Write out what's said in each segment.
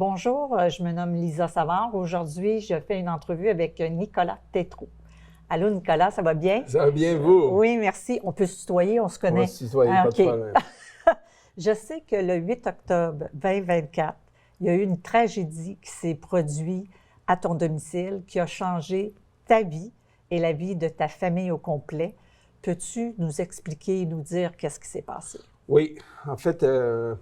Bonjour, je me nomme Lisa Savard. Aujourd'hui, je fais une entrevue avec Nicolas Tétrault. Allô, Nicolas, ça va bien? Ça va bien, vous? Oui, merci. On peut se tutoyer, on se connaît. On va se tutoyer, pas de problème. Je sais que le 8 octobre 2024, il y a eu une tragédie qui s'est produite à ton domicile qui a changé ta vie et la vie de ta famille au complet. Peux-tu nous expliquer et nous dire qu'est-ce qui s'est passé? Oui, en fait,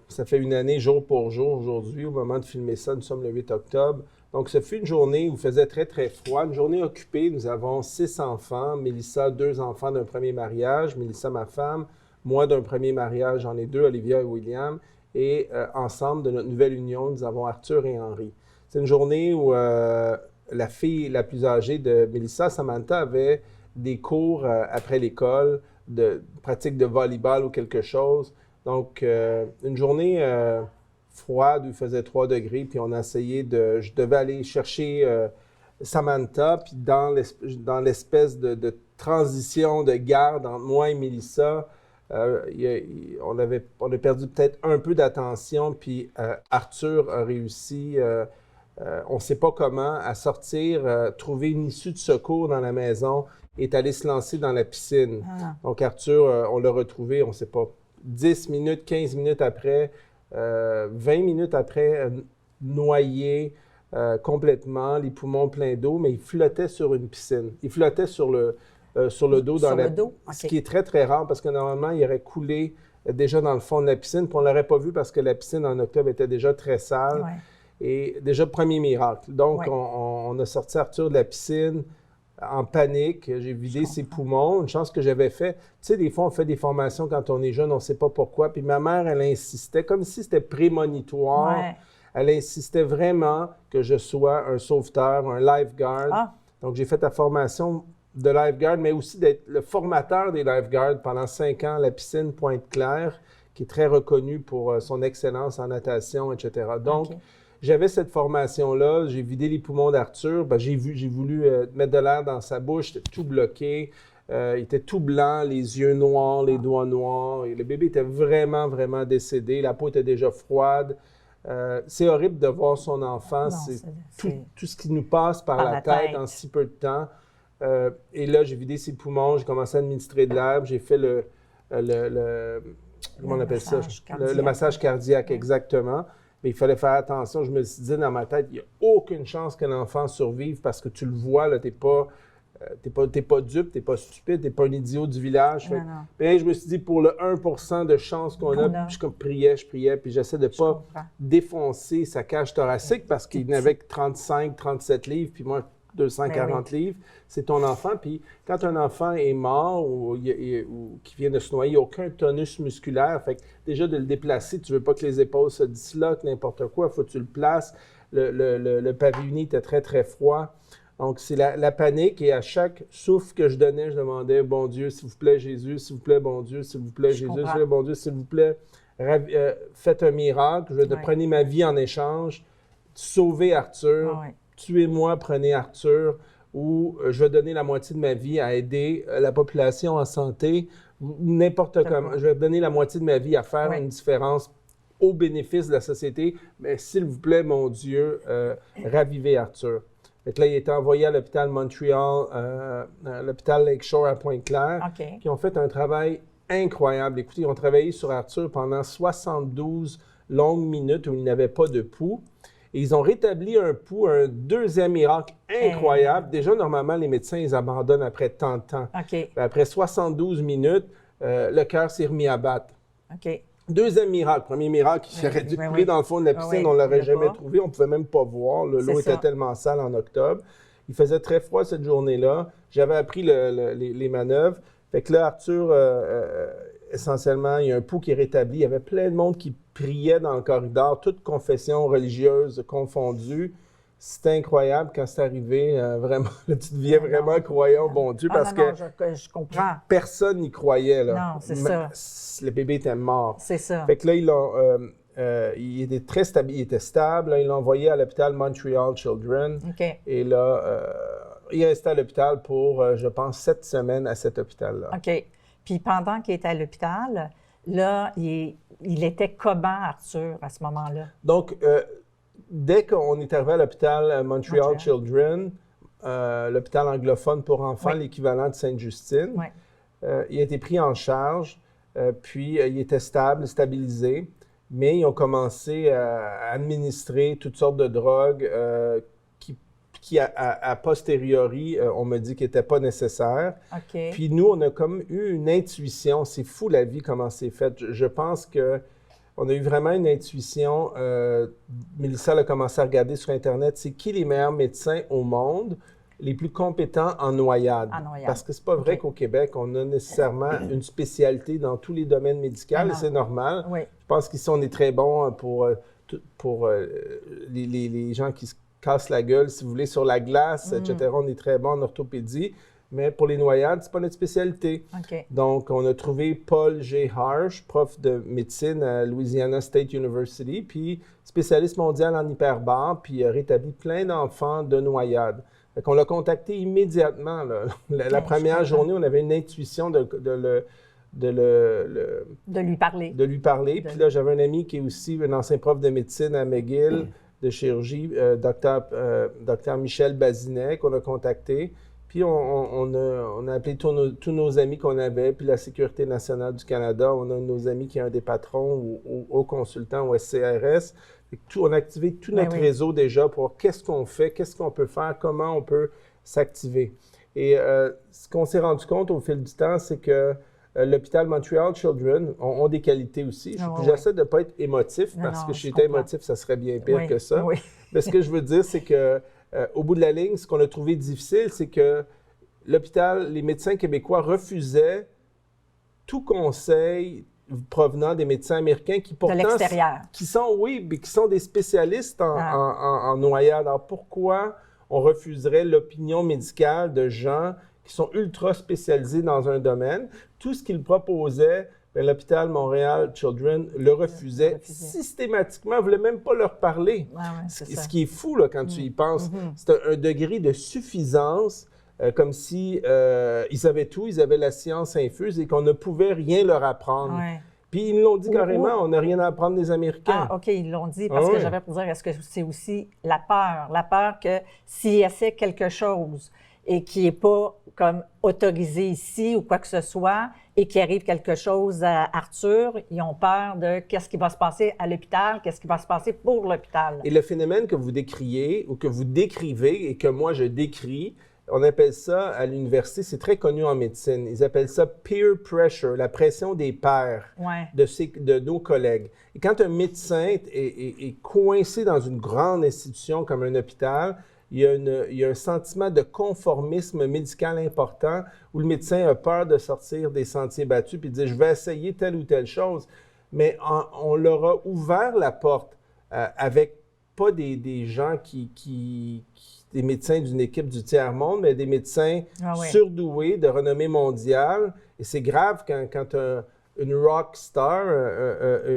ça fait une année jour pour jour aujourd'hui. Au moment de filmer ça, nous sommes le 8 octobre. Donc, ce fut une journée où il faisait très, très froid. Une journée occupée. Nous avons 6 enfants. Mélissa, 2 enfants d'un premier mariage. Mélissa, ma femme. Moi, d'un premier mariage, j'en ai 2, Olivia et William. Et ensemble, de notre nouvelle union, nous avons Arthur et Henri. C'est une journée où la fille la plus âgée de Mélissa, Samantha, avait des cours après l'école de pratique de volleyball ou quelque chose. Donc, une journée froide où il faisait 3 degrés, puis on a essayé de... Je devais aller chercher Samantha, puis dans l'espèce de transition de garde entre moi et Mélissa, on a perdu peut-être un peu d'attention, puis Arthur a réussi, on ne sait pas comment, à sortir, trouver une issue de secours dans la maison, est allé se lancer dans la piscine. Ah. Donc, Arthur, on l'a retrouvé, on ne sait pas, 10 minutes, 15 minutes après, 20 minutes après, noyé complètement, les poumons pleins d'eau, mais il flottait sur une piscine. Il flottait sur le dos. Sur le dos? Okay. Ce qui est très, très rare parce que normalement, il aurait coulé déjà dans le fond de la piscine, puis on ne l'aurait pas vu parce que la piscine en octobre était déjà très sale. Ouais. Et déjà, premier miracle. Donc, ouais. on a sorti Arthur de la piscine en panique, j'ai vidé ses poumons, une chance que j'avais fait. Tu sais, des fois, on fait des formations quand on est jeune, on ne sait pas pourquoi. Puis ma mère, elle insistait, comme si c'était prémonitoire. Ouais. Elle insistait vraiment que je sois un sauveteur, un lifeguard. Ah. Donc, j'ai fait la formation de lifeguard, mais aussi d'être le formateur des lifeguards pendant 5 ans à la piscine Pointe-Claire, qui est très reconnue pour son excellence en natation, etc. Donc, okay. J'avais cette formation-là, j'ai vidé les poumons d'Arthur, j'ai voulu mettre de l'air dans sa bouche, c'était tout bloqué, il était tout blanc, les yeux noirs, les doigts noirs, et le bébé était vraiment, vraiment décédé, la peau était déjà froide. C'est horrible de voir son enfant, c'est tout ce qui nous passe par la tête en si peu de temps. Et là, j'ai vidé ses poumons, j'ai commencé à administrer de l'herbe, j'ai fait comment on appelle ça? Le massage cardiaque, exactement. Mais il fallait faire attention. Je me suis dit dans ma tête, il n'y a aucune chance que l'enfant survive parce que tu le vois, tu n'es pas dupe, tu n'es pas stupide, tu n'es pas un idiot du village. Mais je me suis dit, pour le 1% de chance qu'on a, puis je priais, puis j'essaie de ne pas défoncer sa cage thoracique parce qu'il n'avait que 35, 37 livres, puis moi, 240 livres. C'est ton enfant. Puis quand un enfant est mort ou qui vient de se noyer, il n'y a aucun tonus musculaire. Fait que déjà, de le déplacer, tu ne veux pas que les épaules se disloquent, n'importe quoi. Il faut que tu le places. Le pavillon était très, très froid. Donc, c'est la panique. Et à chaque souffle que je donnais, je demandais, bon Dieu, s'il vous plaît, Jésus, s'il vous plaît, bon Dieu, s'il vous plaît, Jésus, s'il vous plaît, bon Dieu, s'il vous plaît, faites un miracle. Prenez ma vie en échange. Sauvez Arthur. Ah, tuez-moi, prenez Arthur, ou je vais donner la moitié de ma vie à aider la population en santé, n'importe comment. Je vais donner la moitié de ma vie à faire une différence au bénéfice de la société, mais s'il vous plaît, mon Dieu, ravivez Arthur. Fait que là, il a été envoyé à l'hôpital Montréal, l'hôpital Lakeshore à Pointe-Claire, qui ont fait un travail incroyable. Écoutez, ils ont travaillé sur Arthur pendant 72 longues minutes où il n'avait pas de pouls. Et ils ont rétabli un pouls, un deuxième miracle incroyable. Déjà, normalement, les médecins, ils abandonnent après tant de temps. Okay. Après 72 minutes, le cœur s'est remis à battre. Okay. Deuxième miracle. Premier miracle, il aurait dû couler dans le fond de la piscine. On ne l'aurait jamais trouvé. On ne pouvait même pas voir. L'eau était tellement sale en octobre. Il faisait très froid cette journée-là. J'avais appris les manœuvres. Fait que là, Arthur, essentiellement, il y a un pouls qui est rétabli. Il y avait plein de monde qui priait dans le corridor, toutes confessions religieuses confondues. C'était incroyable quand c'est arrivé. Vraiment, là, tu deviens vraiment croyant au bon Dieu parce que je comprends. Personne n'y croyait. Là. Non, c'est ça. Le bébé était mort. C'est ça. Fait que là, il était très stable. Il était stable. Là, ils l'ont envoyé à l'hôpital Montreal Children. Okay. Et là, il restait à l'hôpital pour, je pense, 7 semaines à cet hôpital-là. OK. Puis pendant qu'il était à l'hôpital, là, il était comment, Arthur, à ce moment-là? Donc, dès qu'on est arrivé à l'hôpital Montreal Children, l'hôpital anglophone pour enfants, l'équivalent de Sainte-Justine, il a été pris en charge, puis il était stabilisé, mais ils ont commencé à administrer toutes sortes de drogues qui a posteriori, on me dit qu'ils n'étaient pas nécessaires. Okay. Puis nous, on a comme eu une intuition. C'est fou la vie, comment c'est fait. Je pense qu'on a eu vraiment une intuition. Mélissa a commencé à regarder sur Internet, c'est qui les meilleurs médecins au monde, les plus compétents en noyade. Parce que c'est pas vrai qu'au Québec, on a nécessairement une spécialité dans tous les domaines médicaux, et c'est normal. Oui. Je pense qu'ici, on est très bon pour les gens qui se casse la gueule, si vous voulez, sur la glace, etc. On est très bon en orthopédie, mais pour les noyades, c'est pas notre spécialité. Okay. Donc, on a trouvé Paul G. Harsh, prof de médecine à Louisiana State University, puis spécialiste mondial en hyperbare, puis il a rétabli plein d'enfants de noyades. Fait qu'on l'a contacté immédiatement. Là. La première journée, on avait une intuition de lui parler. Puis là, j'avais un ami qui est aussi un ancien prof de médecine à McGill, de chirurgie, Dr. Michel Bazinet, qu'on a contacté. Puis on a appelé tous nos amis qu'on avait, puis la Sécurité nationale du Canada. On a nos amis qui est un des patrons au consultant, au SCRS. On a activé tout notre réseau déjà pour voir qu'est-ce qu'on fait, qu'est-ce qu'on peut faire, comment on peut s'activer. Et ce qu'on s'est rendu compte au fil du temps, c'est que l'hôpital Montreal Children ont des qualités aussi. J'essaie de ne pas être émotif parce que si j'étais émotif, ça serait bien pire que ça. Oui. Mais ce que je veux dire, c'est que au bout de la ligne, ce qu'on a trouvé difficile, c'est que l'hôpital, les médecins québécois refusaient tout conseil provenant des médecins américains qui pourtant... De l'extérieur. Qui sont des spécialistes en noyade. Alors pourquoi on refuserait l'opinion médicale de gens qui sont ultra spécialisés dans un domaine? Tout ce qu'ils proposaient, l'hôpital Montréal Children le refusait systématiquement, ne voulait même pas leur parler. Ce qui est fou là, quand tu y penses. C'est un degré de suffisance, comme si ils savaient tout, ils avaient la science infuse et qu'on ne pouvait rien leur apprendre. Puis ils l'ont dit carrément, on n'a rien à apprendre des Américains. Ah, OK, ils l'ont dit, parce que j'avais pour dire, est-ce que c'est aussi la peur que s'il essaie quelque chose et qui n'est pas comme autorisé ici ou quoi que ce soit, et qu'il arrive quelque chose à Arthur, ils ont peur de qu'est-ce qui va se passer à l'hôpital, qu'est-ce qui va se passer pour l'hôpital. Et le phénomène que vous décriez ou que vous décrivez et que moi je décris, on appelle ça à l'université, c'est très connu en médecine, ils appellent ça peer pressure, la pression des pairs de nos collègues. Et quand un médecin est coincé dans une grande institution comme un hôpital, il y a un sentiment de conformisme médical important où le médecin a peur de sortir des sentiers battus puis de dire « je vais essayer telle ou telle chose ». Mais on leur a ouvert la porte avec pas des gens des médecins d'une équipe du tiers-monde, mais des médecins surdoués, de renommée mondiale. Et c'est grave quand une rock star,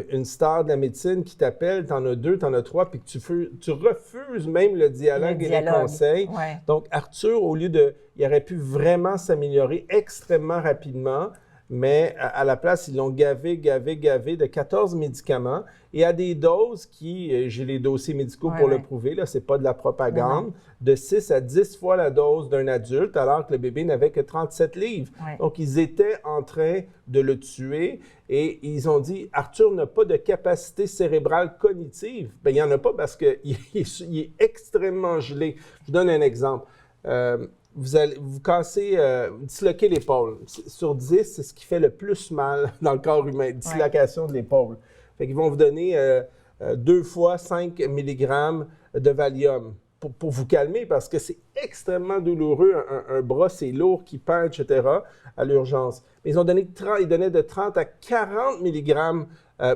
une star de la médecine qui t'appelle, t'en as 2, t'en as 3, puis que tu refuses même le dialogue et les conseils. Donc, Arthur, il aurait pu vraiment s'améliorer extrêmement rapidement, mais à la place, ils l'ont gavé de 14 médicaments et à des doses j'ai les dossiers médicaux pour le prouver, là, c'est pas de la propagande, de 6 à 10 fois la dose d'un adulte, alors que le bébé n'avait que 37 livres. Donc, ils étaient en train de le tuer et ils ont dit « Arthur n'a pas de capacité cérébrale cognitive ». Bien, il n'y en a pas parce qu'il est extrêmement gelé. Je vous donne un exemple. Vous cassez, vous disloquez l'épaule. Sur 10, c'est ce qui fait le plus mal dans le corps humain, dislocation de l'épaule. Fait qu'ils vont vous donner 2 fois 5 mg de Valium pour vous calmer parce que c'est extrêmement douloureux. Un bras, c'est lourd qui pend, etc., à l'urgence. Mais ils donnaient de 30 à 40 mg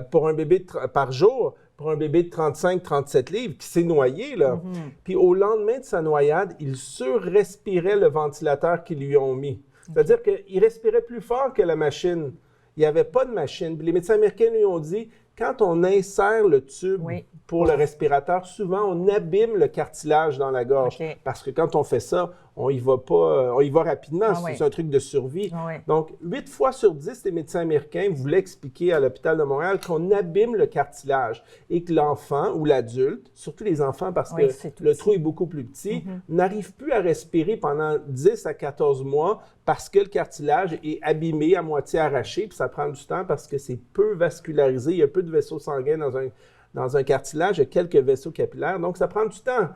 pour un bébé par jour, pour un bébé de 35-37 livres qui s'est noyé, là. Puis au lendemain de sa noyade, il surrespirait le ventilateur qu'ils lui ont mis. C'est-à-dire qu'il respirait plus fort que la machine. Il n'y avait pas de machine. Puis les médecins américains lui ont dit, quand on insère le tube pour le respirateur, souvent on abîme le cartilage dans la gorge. Parce que quand on fait ça, on y va pas, on y va rapidement, Ah c'est oui. un truc de survie. Ah oui. Donc, 8 fois sur 10, les médecins américains voulaient expliquer à l'hôpital de Montréal qu'on abîme le cartilage et que l'enfant ou l'adulte, surtout les enfants parce Oui, que c'est tout le petit. trou est beaucoup plus petit, n'arrive plus à respirer pendant 10 à 14 mois parce que le cartilage est abîmé, à moitié arraché, puis ça prend du temps parce que c'est peu vascularisé, il y a peu de vaisseaux sanguins dans un cartilage, il y a quelques vaisseaux capillaires, donc ça prend du temps.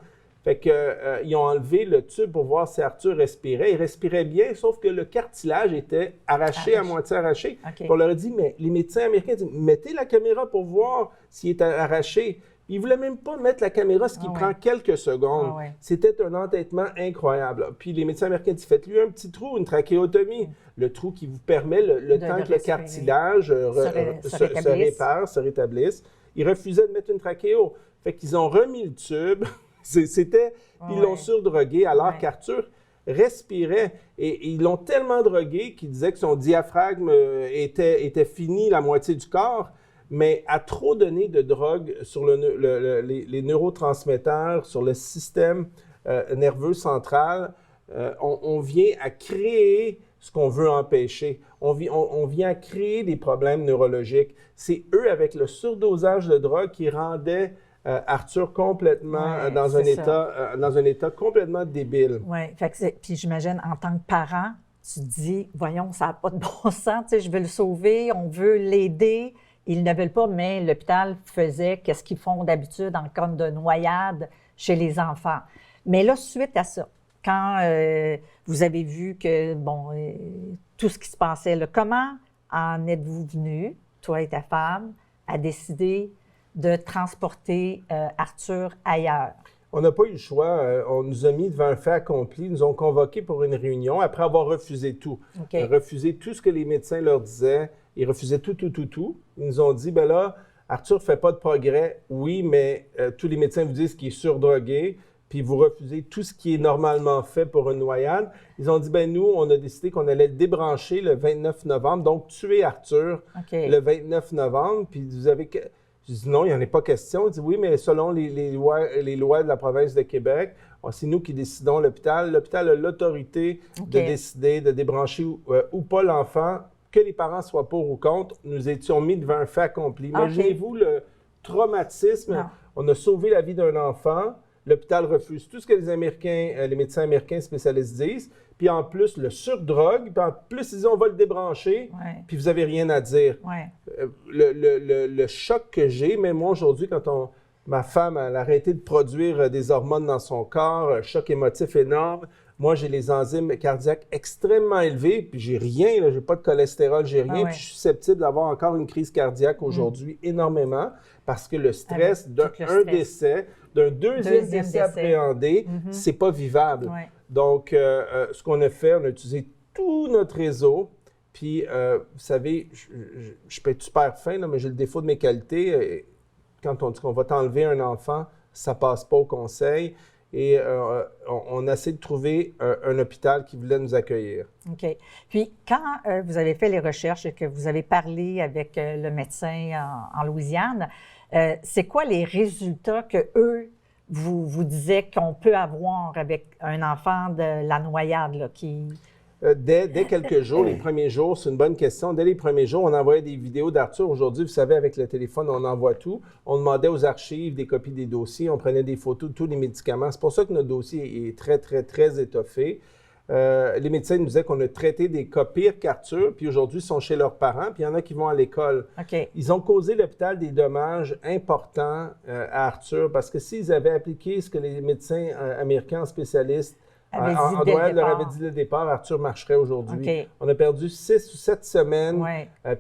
Fait que, ils ont enlevé le tube pour voir si Arthur respirait. Il respirait bien, sauf que le cartilage était arraché, à moitié arraché. OK. Puis on leur a dit, mais les médecins américains disent, mettez la caméra pour voir s'il est arraché. Ils ne voulaient même pas mettre la caméra, ce qui prend quelques secondes. Ah ouais. C'était un entêtement incroyable. Puis les médecins américains disent, faites-lui un petit trou, une trachéotomie. Le trou qui vous permet, le temps que le respirer. cartilage Se répare, se rétablisse. Ils refusaient de mettre une trachéo. Fait qu'ils ont remis le tube. C'était, ils l'ont surdrogué alors qu'Arthur respirait. Et ils l'ont tellement drogué qu'il disait que son diaphragme était fini, la moitié du corps. Mais à trop donner de drogue sur les neurotransmetteurs, sur le système nerveux central, on vient à créer ce qu'on veut empêcher. On vient à créer des problèmes neurologiques. C'est eux, avec le surdosage de drogue, qui rendaient Arthur complètement dans un état complètement débile. Oui, puis j'imagine, en tant que parent, tu te dis, voyons, ça n'a pas de bon sens, tu sais, je veux le sauver, on veut l'aider. Ils ne veulent pas, mais l'hôpital faisait qu'est-ce qu'ils font d'habitude en cas de noyade chez les enfants. Mais là, suite à ça, quand vous avez vu que, tout ce qui se passait, là, comment en êtes-vous venu, toi et ta femme, à décider de transporter Arthur ailleurs? On n'a pas eu le choix. On nous a mis devant un fait accompli. Ils nous ont convoqués pour une réunion après avoir refusé tout. Okay. Refusé tout ce que les médecins leur disaient. Ils refusaient tout. Ils nous ont dit, ben là, Arthur ne fait pas de progrès. Oui, mais tous les médecins vous disent qu'il est surdrogué, puis vous refusez tout ce qui est normalement fait pour une noyade. Ils ont dit, ben nous, on a décidé qu'on allait le débrancher le 29 novembre, donc tuer Arthur le 29 novembre, puis vous avez... Je dis non, il n'y en a pas question. Il dit oui, mais selon les lois de la province de Québec, c'est nous qui décidons, l'hôpital. L'hôpital a l'autorité de décider de débrancher ou pas l'enfant, que les parents soient pour ou contre. Nous étions mis devant un fait accompli. Imaginez-vous le traumatisme. Non. On a sauvé la vie d'un enfant. L'hôpital refuse tout ce que les médecins américains spécialistes disent. Puis en plus, le surdrogue. Puis en plus, ils disent on va le débrancher. Puis vous n'avez rien à dire. Le choc que j'ai, même moi aujourd'hui, quand ma femme elle a arrêté de produire des hormones dans son corps, un choc émotif énorme. Moi, j'ai les enzymes cardiaques extrêmement élevées, puis j'ai rien, j'ai pas de cholestérol, j'ai rien, puis je suis susceptible d'avoir encore une crise cardiaque aujourd'hui énormément, parce que le stress d'un décès, d'un deuxième décès appréhendé, c'est pas vivable. Donc, ce qu'on a fait, on a utilisé tout notre réseau, puis vous savez, je peux être super fin, là, mais j'ai le défaut de mes qualités. Quand on dit qu'on va t'enlever un enfant, ça passe pas au conseil. Et on a essayé de trouver un hôpital qui voulait nous accueillir. OK. Puis, quand vous avez fait les recherches et que vous avez parlé avec le médecin en Louisiane, c'est quoi les résultats que eux vous disaient qu'on peut avoir avec un enfant de la noyade là, qui... Dès quelques jours, les premiers jours, c'est une bonne question. Dès les premiers jours, on envoyait des vidéos d'Arthur. Aujourd'hui, vous savez, avec le téléphone, on envoie tout. On demandait aux archives des copies des dossiers. On prenait des photos de tous les médicaments. C'est pour ça que notre dossier est très, très, très étoffé. Les médecins nous disaient qu'on a traité des cas pires qu'Arthur, puis aujourd'hui, ils sont chez leurs parents, puis il y en a qui vont à l'école. Okay. Ils ont causé l'hôpital des dommages importants à Arthur, parce que s'ils avaient appliqué ce que les médecins américains spécialistes leur avait dit dès le départ, Arthur marcherait aujourd'hui. Okay. On a perdu 6 ou 7 semaines,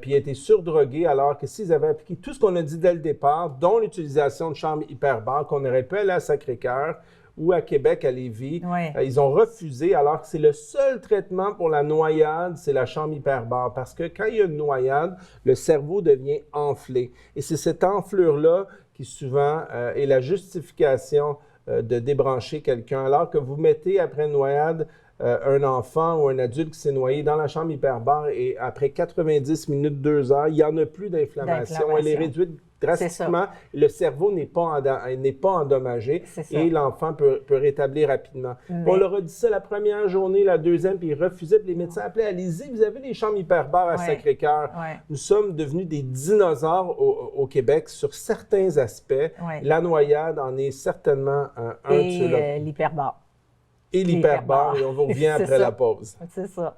puis il a été surdrogué, alors que s'ils avaient appliqué tout ce qu'on a dit dès le départ, dont l'utilisation de chambres hyperbares, qu'on aurait pu aller à Sacré-Cœur ou à Québec, à Lévis, ils ont refusé, alors que c'est le seul traitement pour la noyade, c'est la chambre hyperbare. Parce que quand il y a une noyade, le cerveau devient enflé. Et c'est cette enflure-là qui souvent est la justification de débrancher quelqu'un. Alors que vous mettez après une noyade un enfant ou un adulte qui s'est noyé dans la chambre hyperbare et après 90 minutes, 2 heures, il n'y en a plus d'inflammation. Elle est réduite drastiquement. Le cerveau n'est pas endommagé C'est ça. et l'enfant peut rétablir rapidement. Mais- On leur a dit ça la première journée, la deuxième, puis ils refusaient. Puis les médecins appelaient, allez-y, vous avez des chambres hyperbares à Ouais. Sacré-Cœur. Ouais. Nous sommes devenus des dinosaures au Québec sur certains aspects. Ouais. La noyade en est certainement un de ceux-là. Et l'hyperbare. Et l'hyperbare, et on vous revient C'est après ça. la pause. C'est ça.